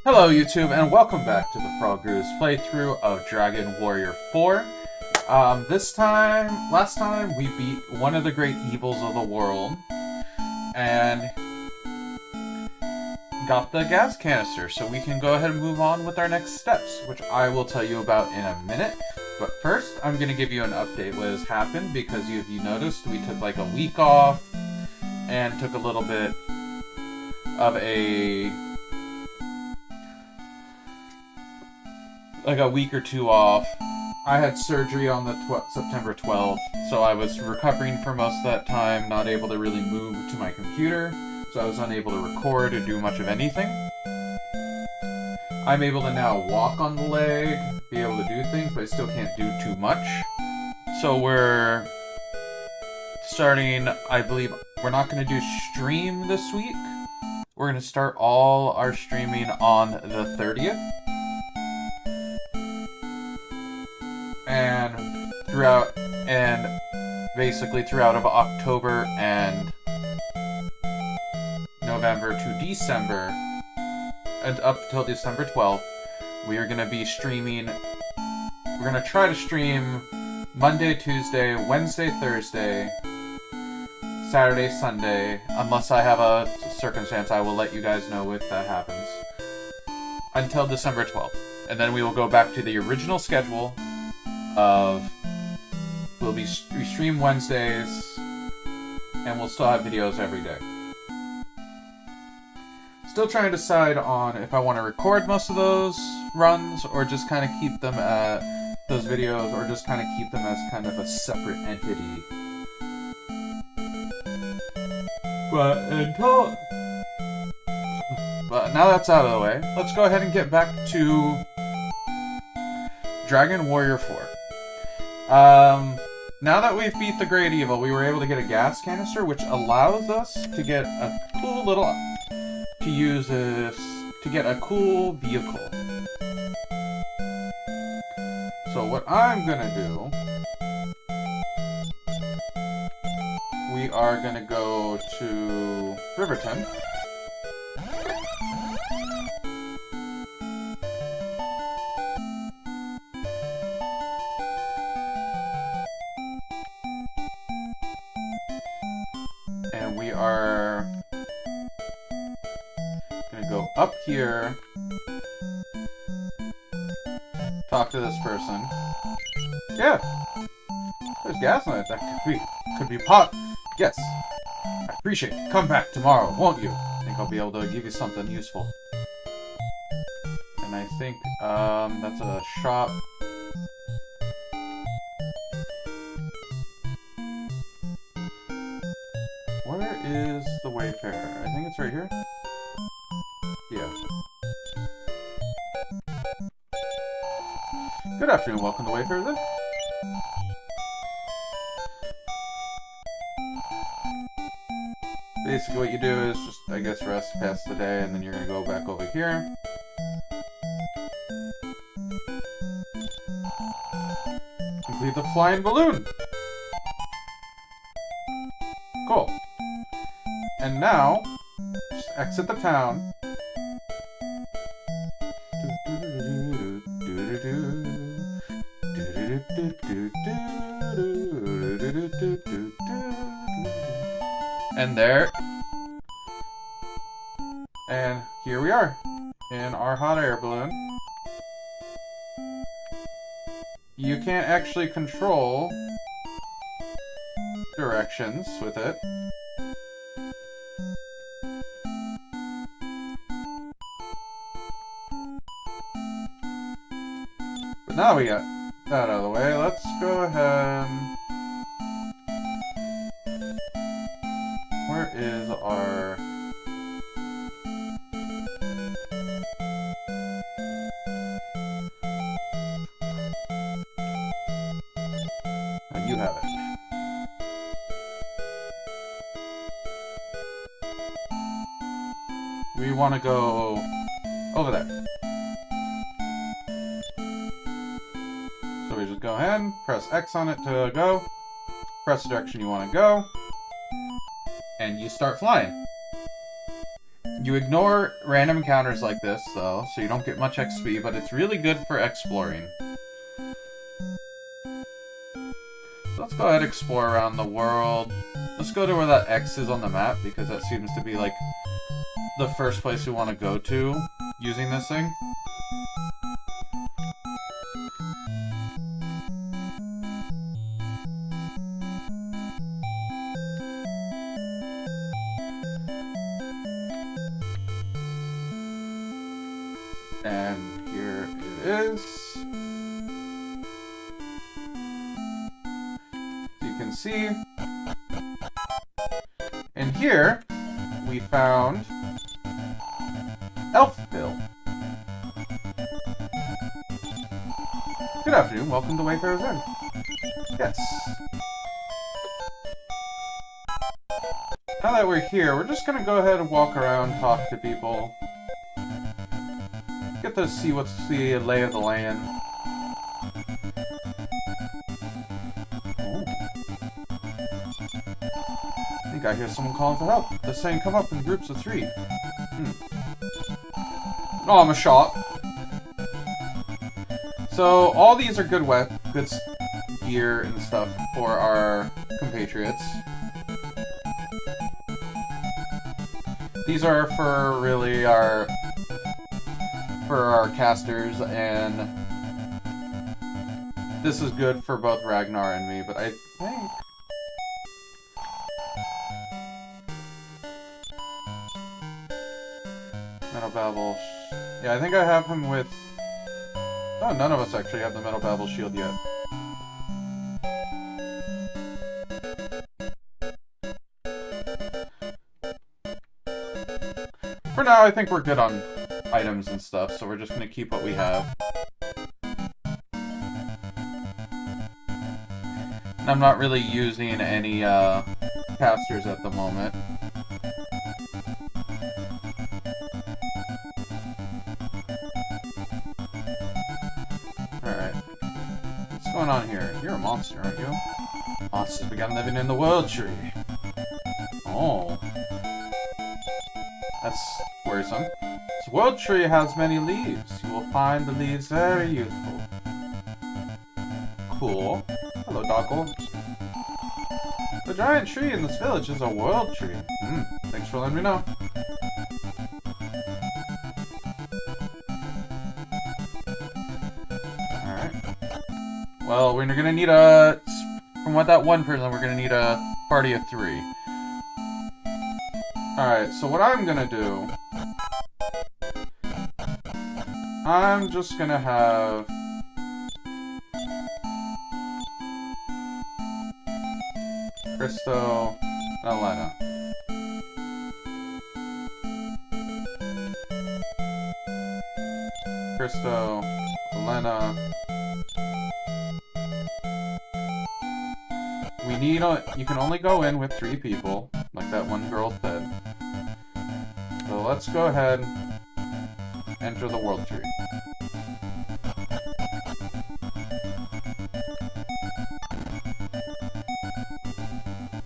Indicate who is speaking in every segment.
Speaker 1: Hello YouTube, and welcome back to the Frogger's playthrough of Dragon Warrior 4. Last time we beat one of the great evils of the world, and got the gas canister, so we can go ahead and move on with our next steps, which I will tell you about in a minute. But first, I'm going to give you an update what has happened, because if you noticed, we took like a week off, and took a little bit of a week or two off. I had surgery on the September 12th, so I was recovering for most of that time, not able to really move to my computer, so I was unable to record or do much of anything. I'm able to now walk on the leg, be able to do things, but I still can't do too much. So we're starting, I believe, we're not going to do stream this week. We're going to start all our streaming on the 30th. And basically throughout of October and November to December, and up till December 12th, we are going to be streaming. We're going to try to stream Monday, Tuesday, Wednesday, Thursday, Saturday, Sunday. Unless I have a circumstance, I will let you guys know if that happens. Until December 12th. And then we will go back to the original schedule of we stream Wednesdays, and we'll still have videos every day. Still trying to decide on if I want to record most of those runs, or just kind of keep them those videos, or just kind of keep them as kind of a separate entity. But now that's out of the way, let's go ahead and get back to Dragon Warrior 4. Now that we've beat the Great Evil, we were able to get a gas canister, which allows us to get a cool little, to get a cool vehicle. So what I'm gonna do, we are gonna go to Riverton. And we are gonna go up here, talk to this person. Yeah, there's gas in it. That could be pot. Yes, I appreciate it. Come back tomorrow, won't you? I think I'll be able to give you something useful. And I think that's a shop. Where is the Wayfarer? I think it's right here. Yeah. Good afternoon, welcome to Wayfarer then. Basically what you do is just, I guess, rest past the day, and then you're gonna go back over here. Complete the flying balloon! Cool. And now, just exit the town. And there. And here we are, in our hot air balloon. You can't actually control directions with it. But now we got that out of the way, let's go ahead. Where is our... you have it. We want to go over there. So we just go ahead, press X on it to go, press the direction you want to go, and you start flying. You ignore random encounters like this, though, so you don't get much XP, but it's really good for exploring. So let's go ahead and explore around the world. Let's go to where that X is on the map, because that seems to be, like, the first place we want to go to using this thing. And here it is. You can see. And here, we found Elfville. Good afternoon, welcome to Wayfarer's End. Yes. Now that we're here, we're just gonna go ahead and walk around, talk to people. Get to see what's the lay of the land. Ooh. I think I hear someone calling for help. They're saying come up in groups of 3. Oh, I'm a shot. So all these are good gear and stuff for our compatriots. These are for really our casters, and this is good for both Ragnar and me, but I think Metal Babel. Yeah, I think I have him with. Oh, none of us actually have the Metal Babel shield yet. For now, I think we're good on items and stuff, so we're just gonna keep what we have. And I'm not really using any casters at the moment. Alright. What's going on here? You're a monster, aren't you? Monsters began living in the World Tree. Oh. That's worrisome. This World Tree has many leaves. You will find the leaves very useful. Cool. Hello, Dockle. The giant tree in this village is a World Tree. Thanks for letting me know. Alright. Well, we're gonna need from what that one person, we're gonna need a party of 3. Alright, so what I'm gonna do, I'm just gonna have Christo and Elena. Christo, Elena. We need you can only go in with 3 people, like that one girl said. So let's go ahead and enter the World Tree.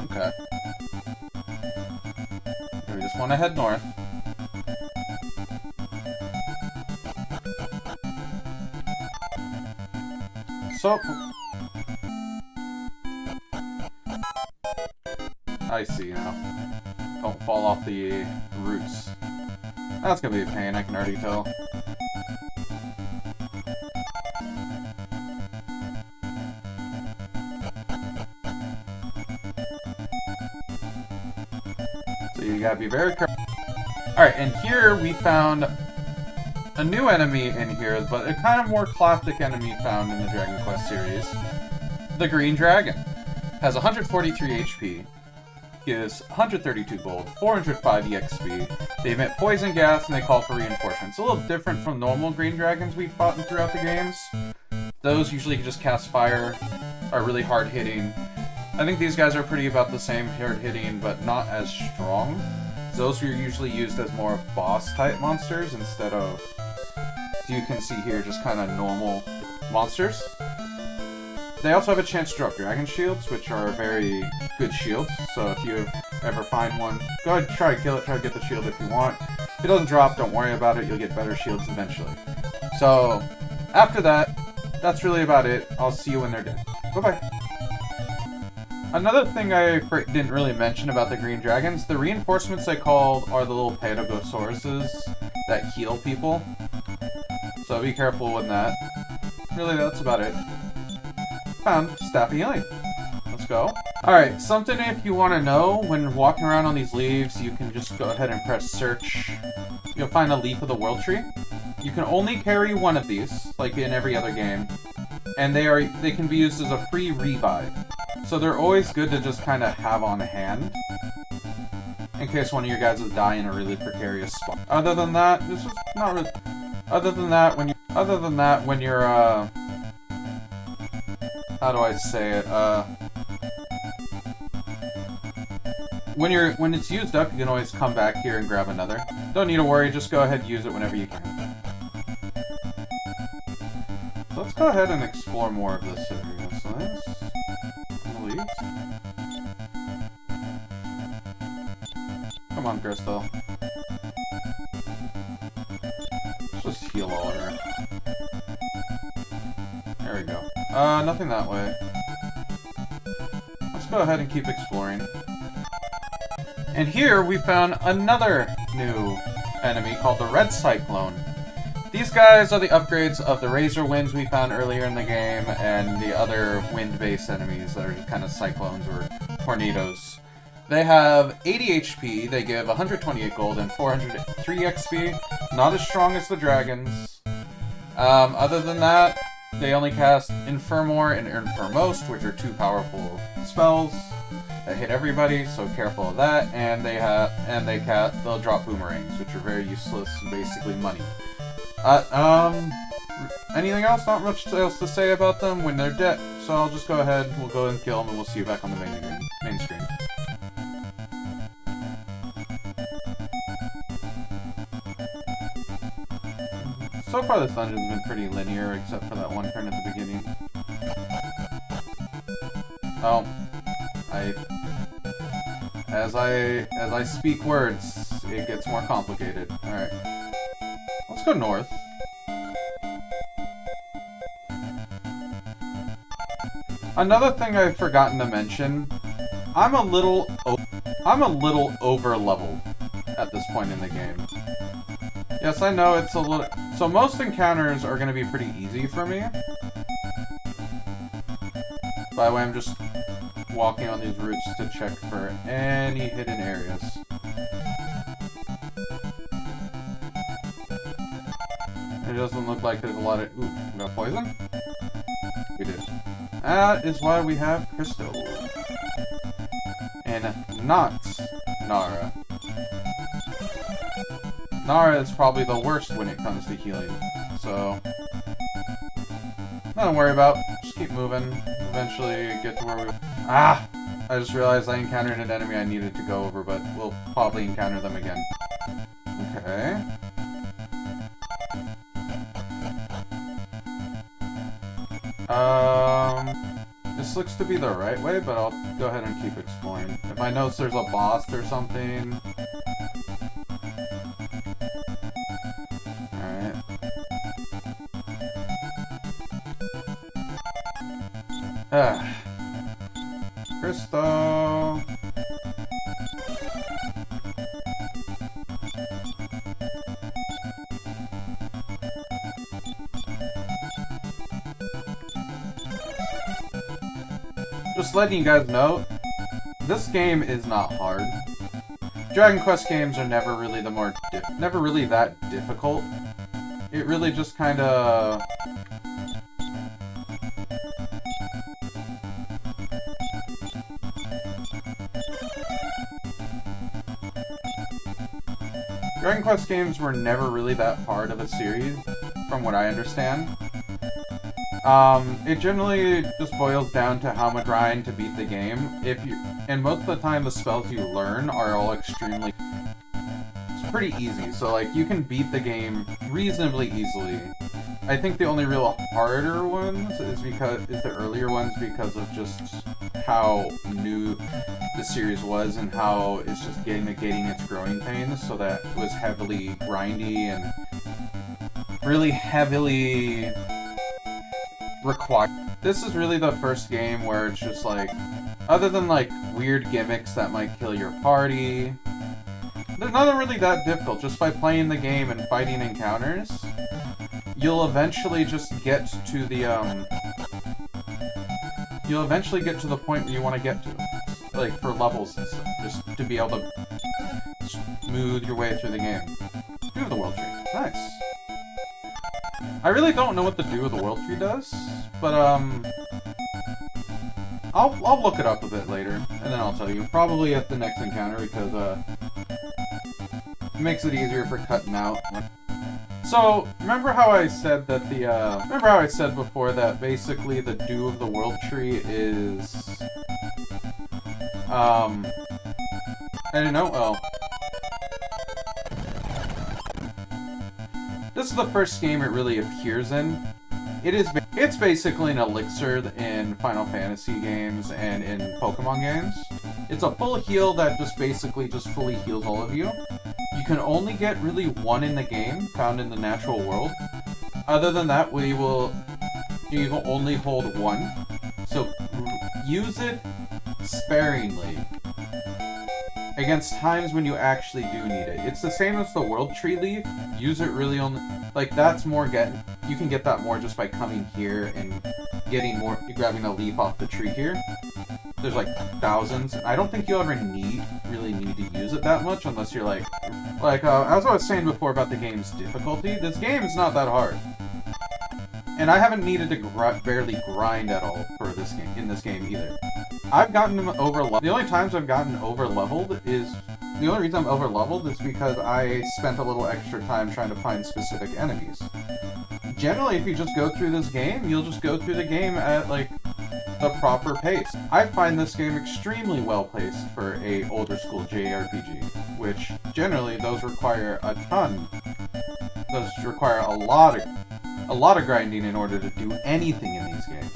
Speaker 1: Okay. We just want to head north. So... I see now. Don't fall off the roots. That's gonna be a pain, I can already tell. So you gotta be very careful. Alright, and here we found a new enemy in here, but a kind of more classic enemy found in the Dragon Quest series. The Green Dragon. Has 143 HP. Gives 132 gold, 405 EXP. They emit poison gas and they call for reinforcements. A little different from normal green dragons we've fought throughout the games. Those usually just cast fire, are really hard hitting. I think these guys are pretty about the same hard hitting, but not as strong. Those are usually used as more boss type monsters instead of, as you can see here, just kind of normal monsters. They also have a chance to drop dragon shields, which are very good shields. So if you ever find one, go ahead and try to kill it, try to get the shield if you want. If it doesn't drop, don't worry about it. You'll get better shields eventually. So, after that, that's really about it. I'll see you when they're dead. Bye-bye. Another thing I didn't really mention about the green dragons, the reinforcements I called are the little Pedagosauruses that heal people. So be careful with that. Really, that's about it. Found Staff of Healing. Let's go. Alright, something if you want to know, when walking around on these leaves, you can just go ahead and press search. You'll find a Leaf of the World Tree. You can only carry one of these, like in every other game. And they can be used as a free revive. So they're always good to just kind of have on hand. In case one of your guys die in a really precarious spot. Other than that, this is not really... Other than that, when you're, how do I say it, when it's used up, you can always come back here and grab another. Don't need to worry, just go ahead and use it whenever you can. So let's go ahead and explore more of this area. So this... leaves. Come on, Crystal. Let's just heal all her. There we go. Nothing that way. Let's go ahead and keep exploring. And here we found another new enemy called the Red Cyclone. These guys are the upgrades of the Razor Winds we found earlier in the game and the other wind-based enemies that are just kind of cyclones or tornadoes. They have 80 HP, they give 128 gold and 403 XP. Not as strong as the dragons. Other than that, they only cast Infirmor and Infirmost, which are two powerful spells that hit everybody, so careful of that. And they'll drop boomerangs, which are very useless and basically money. Anything else? Not much else to say about them when they're dead, so I'll just go ahead, we'll go and kill them, and we'll see you back on the main screen. So far this dungeon's been pretty linear, except for that one turn at the beginning. Oh. As I speak words, it gets more complicated. Alright. Let's go north. Another thing I've forgotten to mention, I'm a little over-leveled at this point in the game. Yes, I know it's a little... So most encounters are going to be pretty easy for me. By the way, I'm just walking on these routes to check for any hidden areas. It doesn't look like there's a lot of... Ooh, we got poison? We did. That is why we have Crystal. And not Nara. Nara is probably the worst when it comes to healing. So... nothing to worry about. Just keep moving. Eventually get to where we... Ah! I just realized I encountered an enemy I needed to go over, but we'll probably encounter them again. Okay. This looks to be the right way, but I'll go ahead and keep exploring. If I notice there's a boss or something... Alright. Crystal! Just letting you guys know, this game is not hard. Dragon Quest games are never really that difficult. It really just kinda... Dragon Quest games were never really that hard of a series, from what I understand. It generally just boils down to how much grind to beat the game. And most of the time the spells you learn are all extremely... It's pretty easy, so like you can beat the game reasonably easily I think the only real harder ones is the earlier ones because of just how new the series was and how it's just getting its growing pains, so that it was heavily grindy and really heavily required. This is really the first game where it's just like, other than like weird gimmicks that might kill your party, they're not really that difficult. Just by playing the game and fighting encounters, you'll eventually just get to the point where you want to get to, like for levels and stuff, just to be able to smooth your way through the game. Do the World Tree. Nice. I really don't know what the Do with the World Tree does, but I'll look it up a bit later, and then I'll tell you. Probably at the next encounter, because it makes it easier for cutting out. So, remember how I said that remember how I said before that basically the Do of the World Tree is, I don't know, well, this is the first game it really appears in. It's basically an elixir in Final Fantasy games and in Pokemon games. It's a full heal that just basically just fully heals all of you. You can only get really one in the game, found in the natural world. Other than that, you will only hold one. So use it sparingly against times when you actually do need it. It's the same as the World Tree Leaf. Use it really only, like that's more you can get that more just by coming here and grabbing a leaf off the tree here. There's like thousands. I don't think you'll ever really need to use it that much unless you're like as I was saying before about the game's difficulty, this game is not that hard. And I haven't needed to barely grind at all for this game, in this game either. I've gotten over-leveled. The only reason I'm over-leveled is because I spent a little extra time trying to find specific enemies. Generally, if you just go through this game, you'll just go through the game at, like, the proper pace. I find this game extremely well-paced for a older school JRPG, which, generally, those require a ton. Those require a lot of grinding in order to do anything in these games.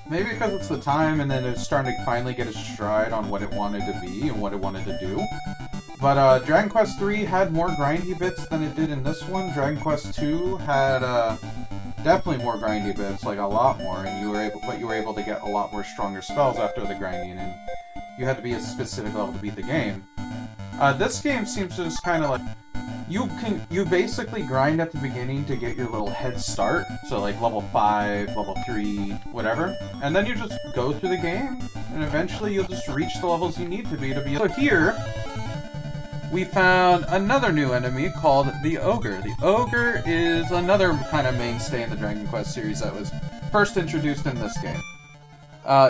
Speaker 1: Maybe because it's the time, and then it's starting to finally get its stride on what it wanted to be and what it wanted to do. But Dragon Quest III had more grindy bits than it did in this one. Dragon Quest II had definitely more grindy bits, like a lot more, and you were able to get a lot more stronger spells after the grinding, and you had to be a specific level to beat the game. This game seems to just kind of like, you basically grind at the beginning to get your little head start, so like level 5, level 3, whatever, and then you just go through the game, and eventually you'll just reach the levels you need to be. So here, we found another new enemy called the Ogre. The Ogre is another kind of mainstay in the Dragon Quest series that was first introduced in this game.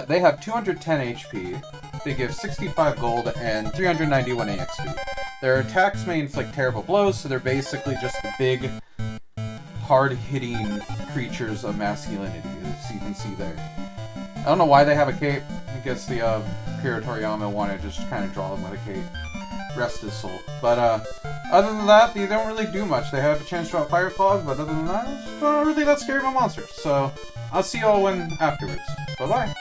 Speaker 1: They have 210 HP, they give 65 gold, and 391 EXP. Their attacks may inflict terrible blows, so they're basically just big, hard-hitting creatures of masculinity, as you can see there. I don't know why they have a cape. I guess the Akira Toriyama wanted to just kind of draw them with a cape. Rest his soul. But other than that, they don't really do much. They have a chance to draw Fire Claws, but other than that, it's not really that scary of a monster. So I'll see you all afterwards. Bye-bye.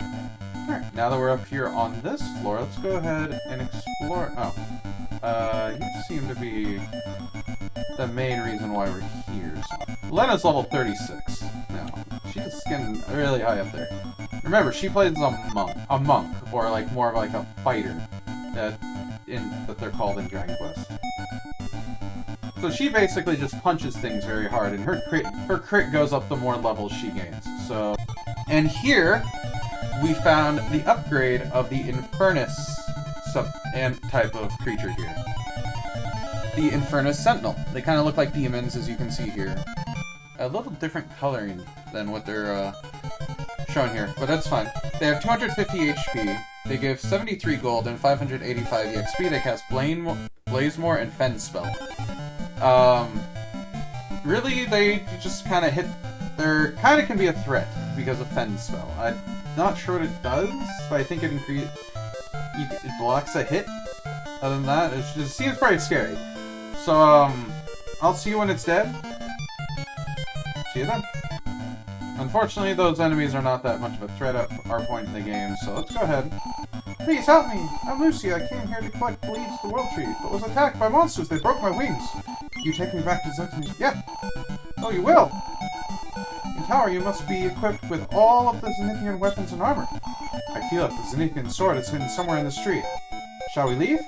Speaker 1: Alright, now that we're up here on this floor, let's go ahead and explore. Oh. You seem to be the main reason why we're here. So. Lena's level 36 now. She's getting really high up there. Remember, she plays a monk, or like more of like a fighter that they're called in Dragon Quest. So she basically just punches things very hard, and her crit goes up the more levels she gains. So, and here we found the upgrade of the Infernus type of creature here. The Infernus Sentinel. They kind of look like demons, as you can see here. A little different coloring than what they're shown here, but that's fine. They have 250 HP. They give 73 gold and 585 EXP. They cast Blazemore and Fen spell. Really, they just kind of they're kind of can be a threat because of Fen spell. I'm not sure what it does, but I think it it blocks a hit. Other than that, it seems pretty scary. So, I'll see you when it's dead. See you then. Unfortunately, those enemies are not that much of a threat at our point in the game, so let's go ahead. Please help me! I'm Lucy. I came here to collect leaves to the World Tree, but was attacked by monsters. They broke my wings. You take me back to Zenithia? Yeah. Oh, you will? In Tower, you must be equipped with all of the Zenithian weapons and armor. I feel it. The Zenithian sword is hidden somewhere in the street. Shall we leave?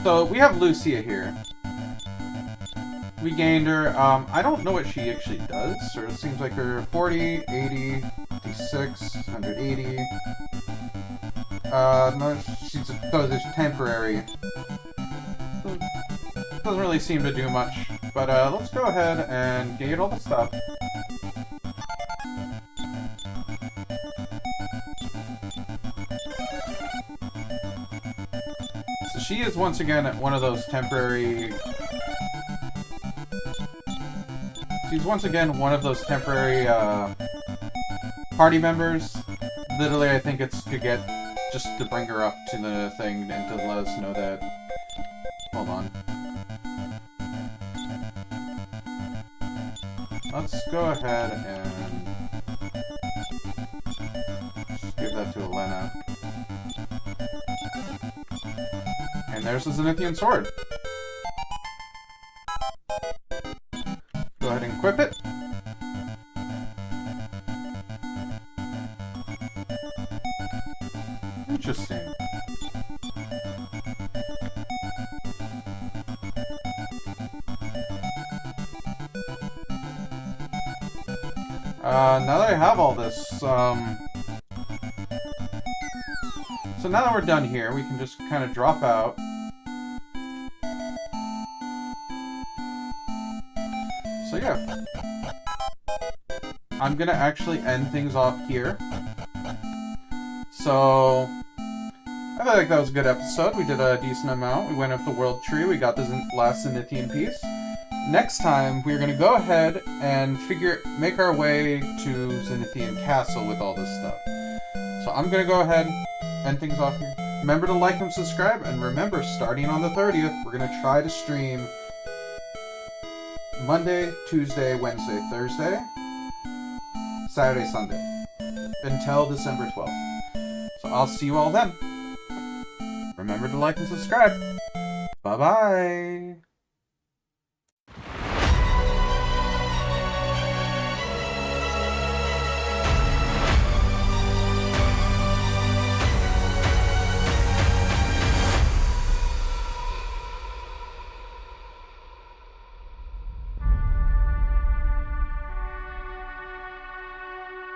Speaker 1: So, we have Lucia here. We gained her. I don't know what she actually does. Or it seems like her 40, 80, 56, 180. No, she's temporary. Doesn't really seem to do much. But, let's go ahead and get all the stuff. So she is once again one of those temporary... She's once again one of those temporary, party members. Literally, I think it's to get... just to bring her up to the thing and to let us know that... Hold on. Let's go ahead and... just give that to Elena. And there's the Zenithian sword. Go ahead and equip it. Interesting. Now that I have all this, so now that we're done here, we can just kind of drop out. So yeah. I'm gonna actually end things off here. So, I feel like that was a good episode. We did a decent amount. We went up the World Tree. We got the last Zenithian piece. Next time, we're gonna go ahead and make our way to Zenithian Castle with all this stuff. So I'm gonna go ahead, end things off here. Remember to like and subscribe, and remember, starting on the 30th, we're gonna try to stream Monday, Tuesday, Wednesday, Thursday, Saturday, Sunday, until December 12th. So I'll see you all then. Remember to like and subscribe. Bye-bye.